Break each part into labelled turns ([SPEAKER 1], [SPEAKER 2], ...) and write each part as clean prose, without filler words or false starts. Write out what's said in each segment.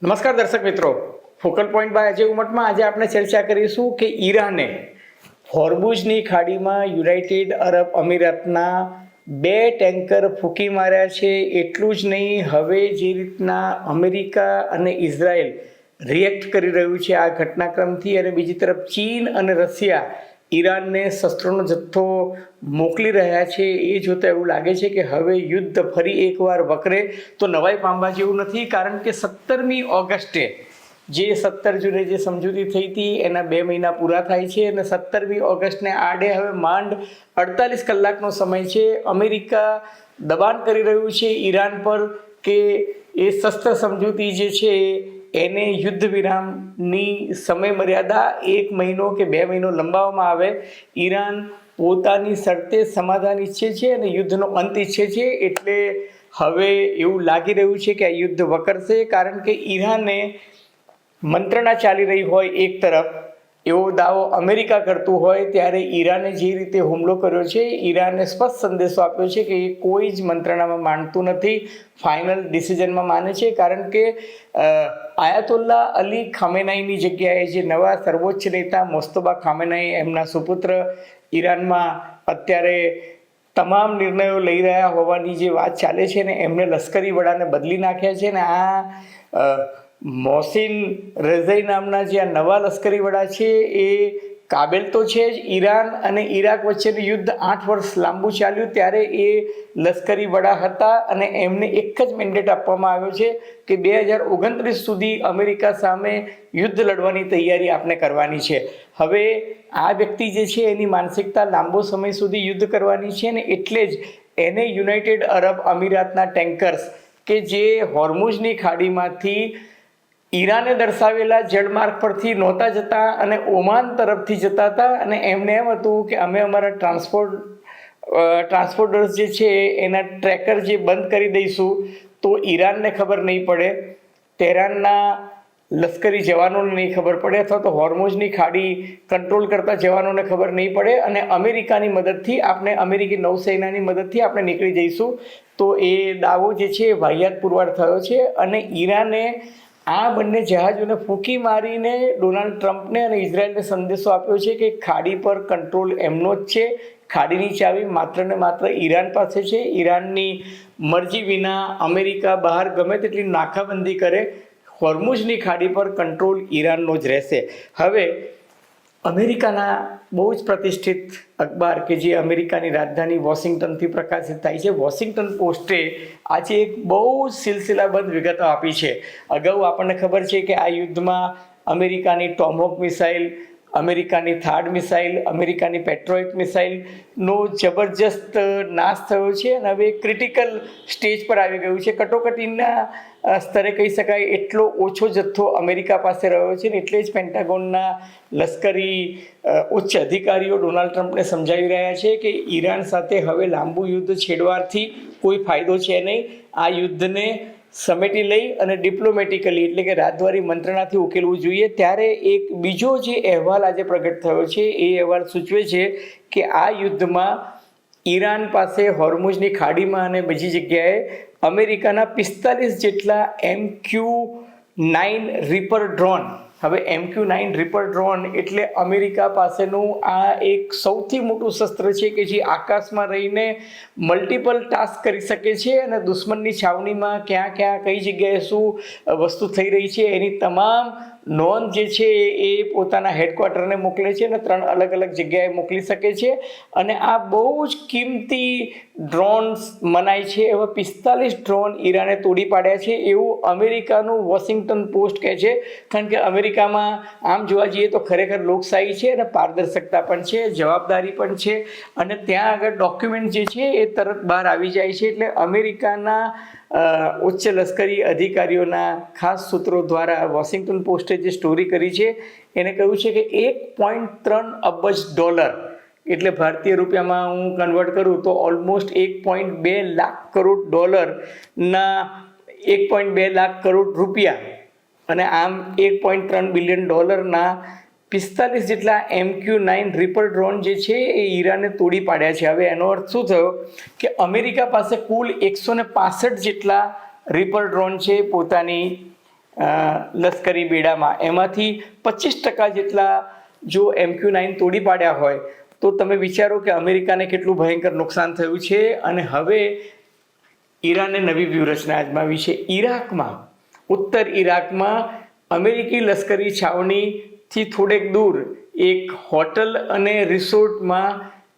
[SPEAKER 1] નમસ્કાર દર્શક મિત્રો, ફોકલ પોઈન્ટ બાય અજય ઉમટમાં આજે આપણે ચર્ચા કરીશું કે ઈરાને હોર્મુઝની ખાડીમાં યુનાઇટેડ અરબ અમીરાતના 2 ટેન્કર ફૂંકી માર્યા છે. એટલું જ નહીં, હવે જે રીતના અમેરિકા અને ઇઝરાયલ રિએક્ટ કરી રહ્યું છે આ ઘટનાક્રમથી, અને બીજી તરફ ચીન અને રશિયા ઈરાનને શસ્ત્રોનો જથ્થો મોકલી રહ્યા છે, એ જોતાં એવું લાગે છે કે હવે યુદ્ધ ફરી એકવાર વકરે તો નવાઈ પામવા જેવું નથી. કારણ કે 17મી ઓગસ્ટે જે 17 જૂને જે સમજૂતી થઈ હતી એના 2 મહિના પૂરા થાય છે, અને 17મી ઓગસ્ટને આડે હવે માંડ 48 કલાકનો સમય છે. અમેરિકા દબાણ કરી રહ્યું છે ઈરાન પર કે એ શસ્ત્ર સમજૂતી જે છે એને યુદ્ધ વિરામની સમય મર્યાદા 1 મહિનો કે 2 મહિનો લંબાવવામાં આવે. ઈરાન પોતાની શરતે સમાધાન ઈચ્છે છે અને યુદ્ધનો અંત ઈચ્છે છે, એટલે હવે એવું લાગી રહ્યું છે કે આ યુદ્ધ વકરશે. કારણ કે ઈરાને મંત્રણા ચાલી રહી હોય એક તરફ એવો દાવો અમેરિકા કરતું હોય, ત્યારે ઈરાને જે રીતે હુમલો કર્યો છે, ઈરાને સ્પષ્ટ સંદેશો આપ્યો છે કે એ કોઈ જ મંત્રણામાં માનતું નથી, ફાઇનલ ડિસિઝનમાં માને છે. કારણ કે આયાતોલ્લા અલી ખામેનાઈની જગ્યાએ જે નવા સર્વોચ્ચ નેતા મોસ્તબા ખામેનાઈ, એમના સુપુત્ર ઈરાનમાં અત્યારે તમામ નિર્ણયો લઈ રહ્યા હોવાની જે વાત ચાલે છે ને, એમને લશ્કરી વડાને બદલી નાખ્યા છે. ને આ મોહસિન રઝાઈ નામના જે આ નવા લશ્કરી વડા છે એ કાબેલ તો છે જ. ઈરાન અને ઈરાક વચ્ચેનું યુદ્ધ 8 વર્ષ લાંબુ ચાલ્યું ત્યારે એ લશ્કરી વડા હતા, અને એમને એક જ મેન્ડેટ આપવામાં આવ્યો છે કે 2029 સુધી અમેરિકા સામે યુદ્ધ લડવાની તૈયારી આપણે કરવાની છે. હવે આ વ્યક્તિ જે છે એની માનસિકતા લાંબો સમય સુધી યુદ્ધ કરવાની છે, ને એટલે જ એને યુનાઇટેડ અરબ અમીરાતના ટેન્કર્સ કે જે હોર્મુઝની ખાડીમાંથી ઈરાને દર્શાવેલા જળમાર્ગ પરથી નહોતા જતા અને ઓમાન તરફથી જતા હતા, અને એમને એમ હતું કે અમે અમારા ટ્રાન્સપોર્ટર્સ જે છે એના ટ્રેકર જે બંધ કરી દઈશું તો ઈરાનને ખબર નહીં પડે, તેહરાનના લશ્કરી જવાનોને નહીં ખબર પડે, અથવા તો હોર્મુઝની ખાડી કંટ્રોલ કરતા જવાનોને ખબર નહીં પડે, અને અમેરિકાની મદદથી આપણે અમેરિકી નૌસેનાની મદદથી આપણે નીકળી જઈશું. તો એ દાવો જે છે એ વાહિયાત પુરવાર થયો છે, અને ઈરાને આ બંને જહાજોને ફૂંકી મારીને ડોનાલ્ડ ટ્રમ્પને અને ઇઝરાયલને સંદેશો આપ્યો છે કે ખાડી પર કંટ્રોલ એમનો જ છે, ખાડીની ચાવી માત્ર ને માત્ર ઈરાન પાસે છે. ઈરાનની મરજી વિના અમેરિકા બહાર ગમે તેટલી નાકાબંધી કરે, હોર્મુઝની ખાડી પર કંટ્રોલ ઈરાનનો જ રહેશે. હવે અમેરિકાના બહુ જ પ્રતિષ્ઠિત અખબાર કે જે અમેરિકાની રાજધાની વોશિંગ્ટનથી પ્રકાશિત થાય છે, વોશિંગ્ટન પોસ્ટે આજે એક બહુ જ સિલસિલાબંધ વિગતો આપી છે. અગાઉ આપણને ખબર છે કે આ યુદ્ધમાં અમેરિકાની ટોમહોક મિસાઇલ, અમેરિકાની થાર્ડ મિસાઇલ, અમેરિકાની પેટ્રોઇટ મિસાઇલનો જબરજસ્ત નાશ થયો છે, અને હવે ક્રિટિકલ સ્ટેજ પર આવી ગયું છે. કટોકટીના સ્તરે કહી શકાય એટલો ઓછો જથ્થો અમેરિકા પાસે રહ્યો છે, ને એટલે જ પેન્ટાગોનના લશ્કરી ઉચ્ચ અધિકારીઓ ડોનાલ્ડ ટ્રમ્પને સમજાવી રહ્યા છે કે ઈરાન સાથે હવે લાંબુ યુદ્ધ છેડવાથી કોઈ ફાયદો છે નહીં. આ યુદ્ધને સમેટી લઈ અને ડિપ્લોમેટિકલી એટલે કે રાજદ્વારી મંત્રણાથી ઉકેલવું જોઈએ. ત્યારે એક બીજો જે અહેવાલ આજે પ્રગટ થયો છે એ અહેવાલ સૂચવે છે કે આ યુદ્ધમાં ઈરાન પાસે હોર્મુઝની ખાડીમાં અને બીજી જગ્યાએ અમેરિકાના 45 જેટલા MQ-9 રીપર ડ્રોન. હવે MQ-9 રીપર ડ્રોન એટલે અમેરિકા પાસેનું આ એક સૌથી મોટું શસ્ત્ર છે કે જે આકાશમાં રહીને મલ્ટિપલ ટાસ્ક કરી શકે છે, અને દુશ્મનની છાવણીમાં ક્યાં ક્યાં કઈ જગ્યાએ શું વસ્તુ થઈ રહી છે એની તમામ નોંધ જે છે એ પોતાના હેડક્વાર્ટરને મોકલે છે, અને 3 અલગ અલગ જગ્યાએ મોકલી શકે છે. અને આ બહુ જ કિંમતી ડ્રોન્સ મનાય છે. એવા 45 ડ્રોન ઈરાને તોડી પાડ્યા છે એવું અમેરિકાનું વોશિંગ્ટન પોસ્ટ કહે છે. કારણ કે અમેરિકામાં આમ જોવા જઈએ તો ખરેખર લોકશાહી છે, અને પારદર્શકતા પણ છે, જવાબદારી પણ છે, અને ત્યાં આગળ ડોક્યુમેન્ટ જે છે એ તરત બહાર આવી જાય છે. એટલે અમેરિકાના ઉચ્ચ લશ્કરી અધિકારીઓના ખાસ સૂત્રો દ્વારા વોશિંગ્ટન પોસ્ટે જે સ્ટોરી કરી છે એને કહ્યું છે કે $1.3 અબજ, એટલે ભારતીય રૂપિયામાં હું કન્વર્ટ કરું તો ઓલમોસ્ટ $1.2 લાખ કરોડ ના 1.2 લાખ કરોડ રૂપિયા, અને આમ $1.3 બિલિયન ના 45 જેટલા MQ-9 રીપર ડ્રોન જે છે એ ઈરાને તોડી પાડ્યા છે. હવે એનો અર્થ શું થયો કે અમેરિકા પાસે કુલ 165 જેટલા રીપર ડ્રોન છે પોતાની લશ્કરી બેડામાં, એમાંથી 25% જેટલા જો MQ-9 તોડી પાડ્યા હોય તો તમે વિચારો કે અમેરિકાને કેટલું ભયંકર નુકસાન થયું છે. અને હવે ઈરાને નવી વ્યૂહરચના અજમાવી છે. ઈરાકમાં, ઉત્તર ઈરાકમાં અમેરિકી લશ્કરી છાવણીથી થોડેક દૂર એક હોટલ અને રિસોર્ટમાં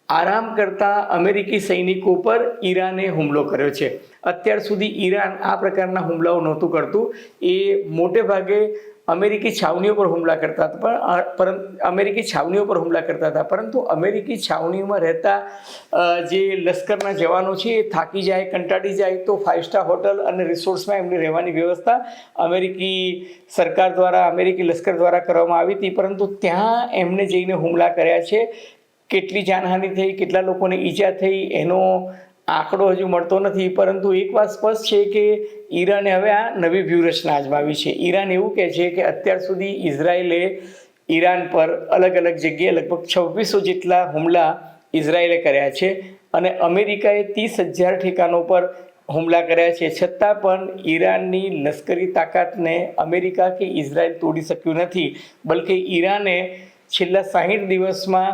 [SPEAKER 1] આરામ કરતા અમેરિકી સૈનિકો પર ઈરાને હુમલો કર્યો છે. અત્યાર સુધી ઈરાન આ પ્રકારના હુમલાઓ નહોતું કરતું. એ મોટે ભાગે અમેરિકી છાવણીઓ પર હુમલા કરતા હતા, પરંતુ અમેરિકી છાવણીઓમાં રહેતા જે લશ્કરના જવાનો છે એ થાકી જાય, કંટાળી જાય તો 5 સ્ટાર હોટલ અને રિસોર્ટ્સમાં એમની રહેવાની વ્યવસ્થા અમેરિકી સરકાર દ્વારા, અમેરિકી લશ્કર દ્વારા કરવામાં આવી હતી. પરંતુ ત્યાં એમને જઈને હુમલા કર્યા છે. કેટલી જાનહાનિ થઈ, કેટલા લોકોને ઈજા થઈ એનો આંકડો હજુ મળતો નથી. પરંતુ એક વાત સ્પષ્ટ છે કે ઈરાને હવે આ નવી વ્યૂહરચના અજમાવી છે. ઈરાન એવું કહે છે કે અત્યાર સુધી ઇઝરાયેલે ઈરાન પર અલગ અલગ જગ્યાએ લગભગ 2600 જેટલા હુમલા ઇઝરાયેલે કર્યા છે અને અમેરિકાએ 30,000 ઠેકાણો પર હુમલા કર્યા છે. છતાં પણ ઈરાનની લશ્કરી તાકાતને અમેરિકા કે ઇઝરાયેલ તોડી શક્યું નથી. બલકે ઈરાને છેલ્લા 60 દિવસમાં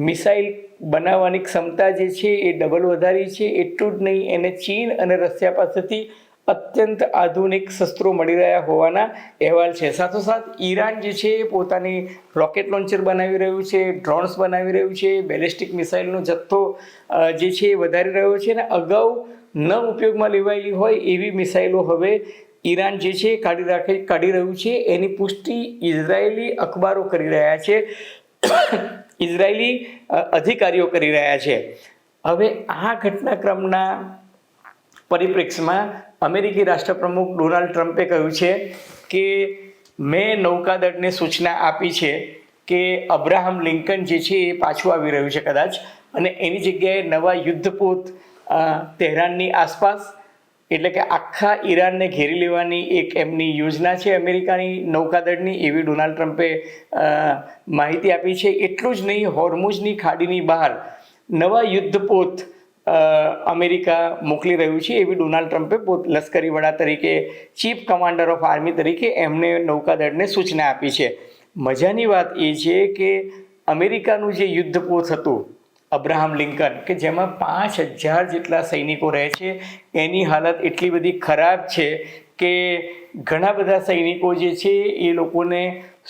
[SPEAKER 1] મિસાઇલ બનાવવાની ક્ષમતા જે છે એ ડબલ વધારી છે. એટલું જ નહીં, એને ચીન અને રશિયા પાસેથી અત્યંત આધુનિક શસ્ત્રો મળી રહ્યા હોવાના અહેવાલ છે. સાથોસાથ ઈરાન જે છે એ પોતાની રોકેટ લોન્ચર બનાવી રહ્યું છે, ડ્રોન્સ બનાવી રહ્યું છે, બેલિસ્ટિક મિસાઇલનો જથ્થો જે છે એ વધારી રહ્યો છે અને અગાઉ ન ઉપયોગમાં લેવાયેલી હોય એવી મિસાઇલો હવે ઈરાન જે છે કાઢી રહ્યું છે. એની પુષ્ટિ ઇઝરાયેલી અખબારો કરી રહ્યા છે, ઇઝરાયેલી અધિકારીઓ કરી રહ્યા છે. હવે આ ઘટનાક્રમના પરિપ્રેક્ષમાં અમેરિકી રાષ્ટ્રપ્રમુખ ડોનાલ્ડ ટ્રમ્પે કહ્યું છે કે મેં નૌકાદળને સૂચના આપી છે કે અબ્રાહમ લિંકન જે છે એ પાછું આવી રહ્યું છે કદાચ, અને એની જગ્યાએ નવા યુદ્ધપોત તહેરાનની આસપાસ, એટલે કે આખા ઈરાનને ઘેરી લેવાની એક એમની યોજના છે અમેરિકાની નૌકાદળની, એવી ડોનાલ્ડ ટ્રમ્પે માહિતી આપી છે. એટલું જ નહીં, હોર્મુઝની ખાડીની બહાર નવા યુદ્ધપોત અમેરિકા મોકલી રહ્યું છે એવી ડોનાલ્ડ ટ્રમ્પે લશ્કરી વડા તરીકે, ચીફ કમાન્ડર ઓફ આર્મી તરીકે એમને નૌકાદળને સૂચના આપી છે. મજાની વાત એ છે કે અમેરિકાનું જે યુદ્ધપોત હતું અબ્રાહમ લિંકન, કે જેમાં 5,000 જેટલા સૈનિકો રહે છે, એની હાલત એટલી બધી ખરાબ છે કે ઘણા બધા સૈનિકો જે છે એ લોકોને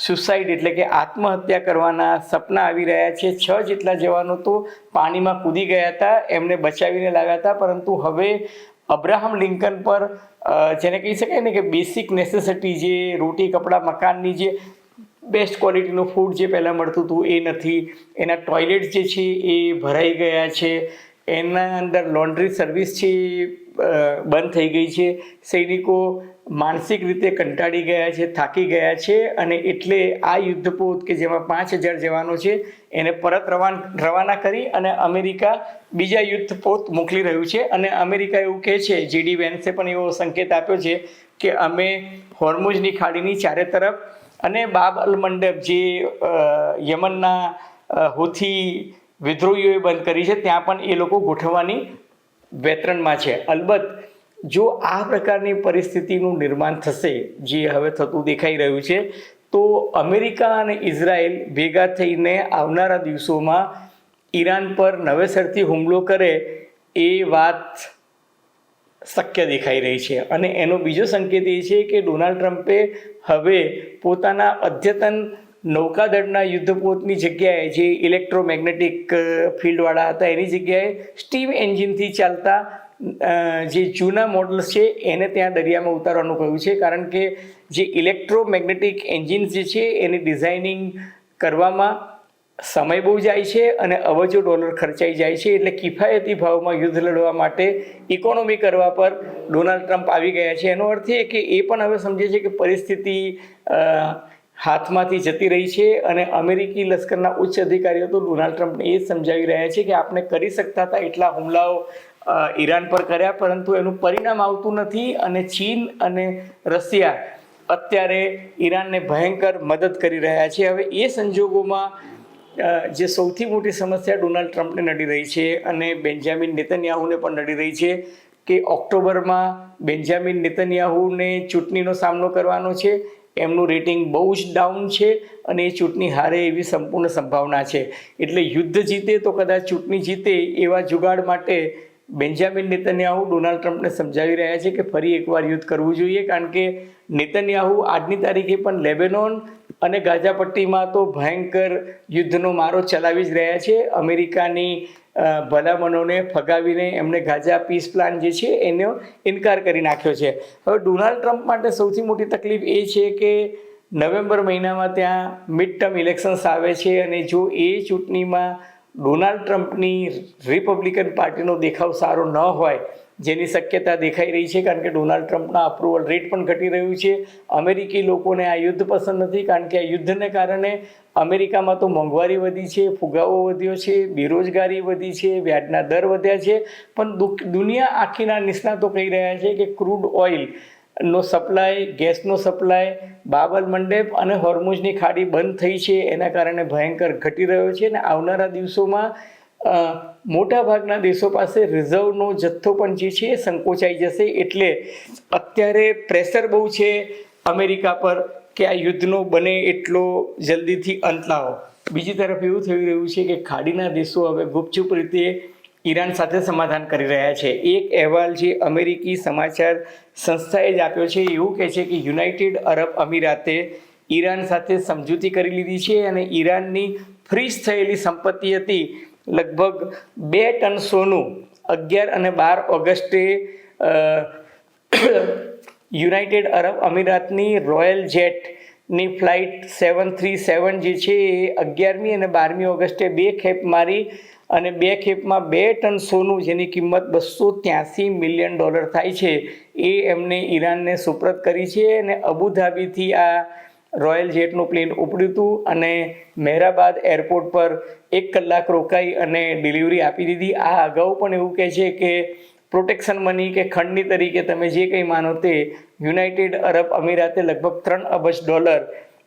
[SPEAKER 1] સુસાઇડ એટલે કે આત્મહત્યા કરવાના સપના આવી રહ્યા છે. 6 જેટલા જવાનો તો પાણીમાં કૂદી ગયા હતા, એમને બચાવીને લાવ્યા હતા. પરંતુ હવે અબ્રાહમ લિંકન પર જેને કહી શકાય ને કે બેસિક નેસેસિટી, જે રોટી, કપડાં, મકાનની જે બેસ્ટ ક્વોલિટીનું ફૂડ જે પહેલાં મળતું હતું એ નથી. એના ટોયલેટ જે છે એ ભરાઈ ગયા છે, એના અંદર લોન્ડ્રી સર્વિસ છે બંધ થઈ ગઈ છે. સૈનિકો માનસિક રીતે કંટાળી ગયા છે, થાકી ગયા છે, અને એટલે આ યુદ્ધપોત કે જેમાં 5,000 જવાનો છે એને પરત રવાના કરી અને અમેરિકા બીજા યુદ્ધપોત મોકલી રહ્યું છે. અને અમેરિકા એવું કહે છે, JD વેન્સે પણ એવો સંકેત આપ્યો છે કે અમે હોર્મુઝની ખાડીની ચારે તરફ અને બાબ અલ મંડબ જે યમનના હુથી વિદ્રોહીઓએ બંધ કરી છે ત્યાં પણ એ લોકો ગોઠવવાની વેતરણમાં છે. અલબત્ત જો આ પ્રકારની પરિસ્થિતિનું નિર્માણ થશે, જે હવે થતું દેખાઈ રહ્યું છે, તો અમેરિકા અને ઇઝરાયેલ ભેગા થઈને આવનારા દિવસોમાં ઈરાન પર નવેસરથી હુમલો કરે એ વાત શક્ય દેખાઈ રહી છે. અને એનો બીજો સંકેત એ છે કે ડોનાલ્ડ ટ્રમ્પે હવે પોતાના અદ્યતન નૌકાદળના યુદ્ધપોતની જગ્યાએ, જે ઇલેક્ટ્રોમેગ્નેટિક ફિલ્ડવાળા હતા, એની જગ્યાએ સ્ટીમ એન્જિનથી ચાલતા જે જૂના મોડલ્સ છે એને ત્યાં દરિયામાં ઉતારવાનું કહ્યું છે. કારણ કે જે ઇલેક્ટ્રોમેગ્નેટિક એન્જિન્સ જે છે એની ડિઝાઇનિંગ કરવામાં સમય બહુ જાય છે અને અબજો ડોલર ખર્ચાઈ જાય છે. એટલે કિફાયતી ભાવમાં યુદ્ધ લડવા માટે ઇકોનોમી કરવા પર ડોનાલ્ડ ટ્રમ્પ આવી ગયા છે. એનો અર્થ એ કે એ પણ હવે સમજે છે કે પરિસ્થિતિ હાથમાંથી જતી રહી છે. અને અમેરિકી લશ્કરના ઉચ્ચ અધિકારીઓ તો ડોનાલ્ડ ટ્રમ્પને એ જ સમજાવી રહ્યા છે કે આપણે કરી શકતા હતા એટલા હુમલાઓ ઈરાન પર કર્યા, પરંતુ એનું પરિણામ આવતું નથી. અને ચીન અને રશિયા અત્યારે ઈરાનને ભયંકર મદદ કરી રહ્યા છે. હવે એ સંજોગોમાં જે સૌથી મોટી સમસ્યા ડોનાલ્ડ ટ્રમ્પને નડી રહી છે અને બેન્જામિન નેતન્યાહુને પણ નડી રહી છે કે ઓક્ટોબરમાં બેન્જામિન નેતન્યાહુને ચૂંટણીનો સામનો કરવાનો છે. એમનું રેટિંગ બહુ જ ડાઉન છે અને એ ચૂંટણી હારે એવી સંપૂર્ણ સંભાવના છે. એટલે યુદ્ધ જીતે તો કદાચ ચૂંટણી જીતે એવા જુગાડ માટે બેન્જામિન નેતન્યાહુ ડોનાલ્ડ ટ્રમ્પને સમજાવી રહ્યા છે કે ફરી એકવાર યુદ્ધ કરવું જોઈએ, કારણ કે નેતન્યાહુ આજની તારીખે પણ લેબેનોન અને ગાઝા પટ્ટીમાં તો ભયંકર યુદ્ધનો મારો ચલાવી જ રહ્યા છે. અમેરિકાની ભલામણોને ફગાવીને એમણે ગાઝા પીસ પ્લાન જે છે એનો ઇનકાર કરી નાખ્યો છે. હવે ડોનાલ્ડ ટ્રમ્પ માટે સૌથી મોટી તકલીફ એ છે કે નવેમ્બર મહિનામાં ત્યાં મિડ ટર્મ ઇલેક્શન્સ આવે છે અને જો એ ચૂંટણીમાં ડોનાલ્ડ ટ્રમ્પની રિપબ્લિકન પાર્ટીનો દેખાવ સારો ન હોય, જેની શક્યતા દેખાઈ રહી છે, કારણ કે ડોનાલ્ડ ટ્રમ્પના અપ્રુવલ રેટ પણ ઘટી રહ્યું છે. અમેરિકી લોકોને આ યુદ્ધ પસંદ નથી, કારણ કે આ યુદ્ધને કારણે અમેરિકામાં તો મોંઘવારી વધી છે, ફુગાવો વધ્યો છે, બેરોજગારી વધી છે, વ્યાજના દર વધ્યા છે. પણ દુનિયા આખીના નિષ્ણાતો કહી રહ્યા છે કે ક્રૂડ ઓઇલનો સપ્લાય, ગેસનો સપ્લાય, બાબલ મંડેપ અને હોર્મુઝની ખાડી બંધ થઈ છે, એના કારણે ભયંકર ઘટી રહ્યો છે. અને આવનારા દિવસોમાં મોટા ભાગના દેશો પાસે રિઝર્વનો જથ્થો પણ જે છે એ સંકોચાઈ જશે. એટલે અત્યારે પ્રેશર બહુ છે અમેરિકા પર કે આ યુદ્ધનો બને એટલો જલ્દીથી અંત લાવો. બીજી તરફ એવું થઈ રહ્યું છે કે ખાડીના દેશો હવે ગુપચુપ રીતે ઈરાન સાથે સમાધાન કરી રહ્યા છે. એક અહેવાલ જે અમેરિકી સમાચાર સંસ્થાએ જ આપ્યો છે એવું કહે છે કે યુનાઇટેડ અરબ અમીરાતે ઈરાન સાથે સમજૂતી કરી લીધી છે અને ઈરાનની ફ્રીઝ થયેલી સંપત્તિ હતી લગભગ 2 ટન સોનું 11 અને 12 ઓગસ્ટે યુનાઇટેડ અરબ અમીરાતની રોયલ જેટની ફ્લાઇટ 737 જે છે એ 11મી અને 12મી ઓગસ્ટે 2 ખેપ મારી અને 2 ખેપમાં 2 ટન સોનું, જેની કિંમત $283 મિલિયન થાય છે, એ એમને ઈરાનને સુપ્રત કરી છે. અને અબુધાબીથી આ રોયલ જેટનું પ્લેન ઉપડ્યું હતું અને મહેરાબાદ એરપોર્ટ પર 1 કલાક રોકાઈ અને ડિલિવરી આપી દીધી. આ અગાઉ પણ એવું કહે છે કે પ્રોટેક્શન મની કે ખંડની તરીકે તમે જે કંઈ માનો તે યુનાઇટેડ અરબ અમીરાતે લગભગ $3 અબજ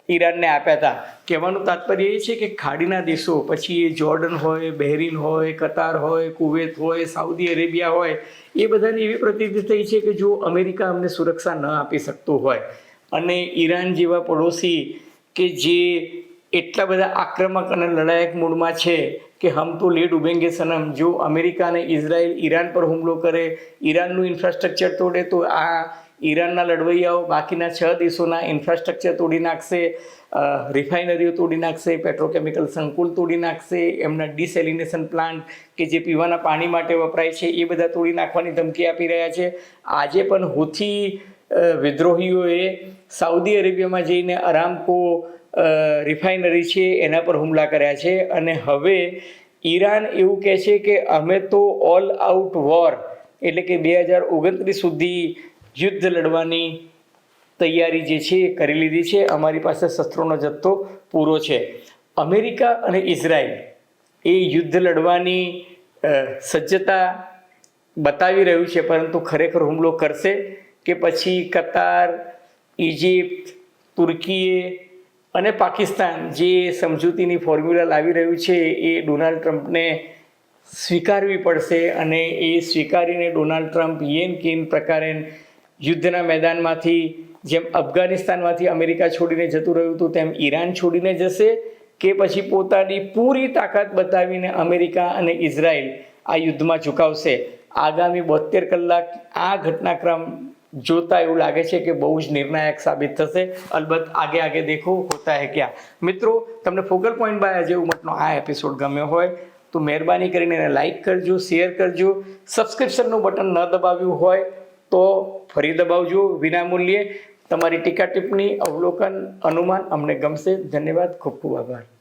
[SPEAKER 1] ઈરાનને આપ્યા હતા. કહેવાનું તાત્પર્ય એ છે કે ખાડીના દેશો, પછી એ જોર્ડન હોય, બહેરીન હોય, કતાર હોય, કુવેત હોય, સાઉદી અરેબિયા હોય, એ બધાની એવી પ્રતીતિ થઈ છે કે જો અમેરિકા અમને સુરક્ષા ન આપી શકતું હોય અને ઈરાન જેવા પડોશી કે જે એટલા બધા આક્રમક અને લડાયક મૂડમાં છે કે હમ તો લે ડૂબેંગે સનમ, જો અમેરિકા અને ઇઝરાયલ ઈરાન પર હુમલો કરે, ઈરાનનું ઇન્ફ્રાસ્ટ્રક્ચર તોડે, તો આ ઈરાનના લડવૈયાઓ બાકીના 6 દેશોના ઇન્ફ્રાસ્ટ્રક્ચર તોડી નાખશે, રિફાઇનરીઓ તોડી નાખશે, પેટ્રોકેમિકલ સંકુલ તોડી નાખશે, એમના ડિસેલિનેશન પ્લાન્ટ કે જે પીવાના પાણી માટે વપરાય છે એ બધા તોડી નાખવાની ધમકી આપી રહ્યા છે. આજે પણ હુથી વિદ્રોહીઓએ સાઉદી અરેબિયામાં જઈને અરામકો રિફાઇનરી છે એના પર હુમલા કર્યા છે. અને હવે ઈરાન એવું કહે છે કે અમે તો ઓલ આઉટ વોર, એટલે કે 2029 સુધી યુદ્ધ લડવાની તૈયારી જે છે એ કરી લીધી છે, અમારી પાસે શસ્ત્રોનો જથ્થો પૂરો છે. અમેરિકા અને ઇઝરાયલ એ યુદ્ધ લડવાની સજ્જતા બતાવી રહ્યું છે, પરંતુ ખરેખર હુમલો કરશે કે પછી કતાર, ઇજિપ્ત, તુર્કીએ અને પાકિસ્તાન જે સમજૂતીની ફોર્મ્યુલા લાવી રહ્યું છે એ ડોનાલ્ડ ટ્રમ્પને સ્વીકારવી પડશે. અને એ સ્વીકારીને ડોનાલ્ડ ટ્રમ્પ યેન કેન પ્રકારે યુદ્ધના મેદાનમાંથી, જેમ અફઘાનિસ્તાનમાંથી અમેરિકા છોડીને જતું રહ્યું હતું તેમ ઈરાન છોડીને જશે, કે પછી પોતાની પૂરી તાકાત બતાવીને અમેરિકા અને ઇઝરાયલ આ યુદ્ધમાં ઝુકાવશે. આગામી 72 કલાક આ ઘટનાક્રમ જોતા એવું લાગે છે કે બહુ જ નિર્ણાયક સાબિત થશે. અલબત્ત આગે દેખો હોતા હે ક્યાં. મિત્રો, તમને ફોકલ પોઈન્ટ બાય અજય ઉમટનો આ એપિસોડ ગમ્યો હોય તો મહેરબાની કરીને એને લાઇક કરજો, શેર કરજો. સબસ્ક્રિપ્શનનું બટન ન દબાવ્યું હોય તો ફરી દબાવજો વિનામૂલ્યે. તમારી ટીકા ટિપ્પણી, અવલોકન, અનુમાન અમને ગમશે. ધન્યવાદ, ખૂબ ખૂબ આભાર.